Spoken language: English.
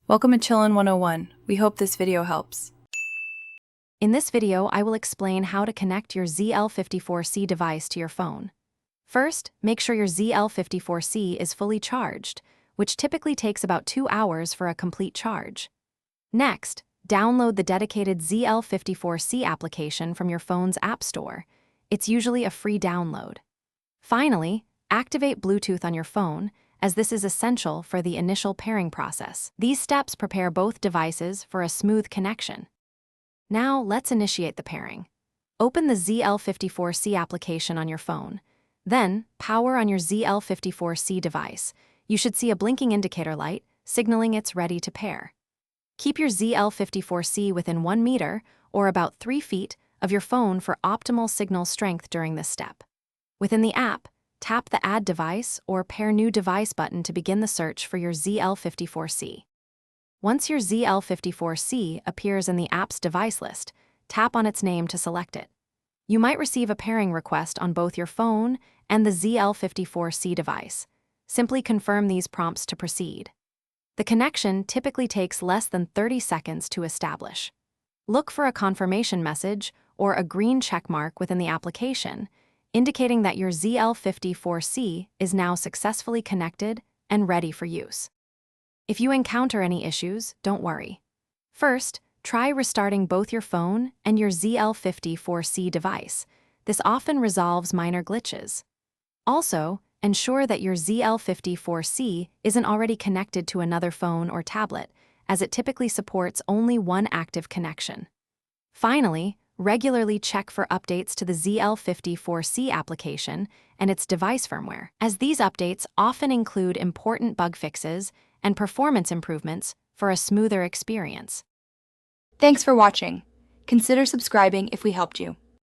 Welcome to Chillin' 101. We hope this video helps. In this video, I will explain how to connect your Zl54C device to your phone. First, make sure your Zl54C is fully charged, which typically takes about 2 hours for a complete charge. Next, download the dedicated Zl54C application from your phone's App Store. It's usually a free download. Finally, activate Bluetooth on your phone, as this is essential for the initial pairing process. These steps prepare both devices for a smooth connection. Now, let's initiate the pairing. Open the Zl54C application on your phone. Then, power on your Zl54C device. You should see a blinking indicator light, signaling it's ready to pair. Keep your Zl54C within 1 meter, or about 3 feet, of your phone for optimal signal strength during this step. Within the app, tap the Add Device or Pair New Device button to begin the search for your Zl54C. Once your Zl54C appears in the app's device list, tap on its name to select it. You might receive a pairing request on both your phone and the Zl54C device. Simply confirm these prompts to proceed. The connection typically takes less than 30 seconds to establish. Look for a confirmation message or a green checkmark within the application, indicating that your Zl54C is now successfully connected and ready for use. If you encounter any issues, don't worry. First, try restarting both your phone and your Zl54C device. This often resolves minor glitches. Also, ensure that your Zl54C isn't already connected to another phone or tablet, as it typically supports only one active connection. Finally, regularly check for updates to the Zl54C application and its device firmware, as these updates often include important bug fixes and performance improvements for a smoother experience. Thanks for watching. Consider subscribing if we helped you.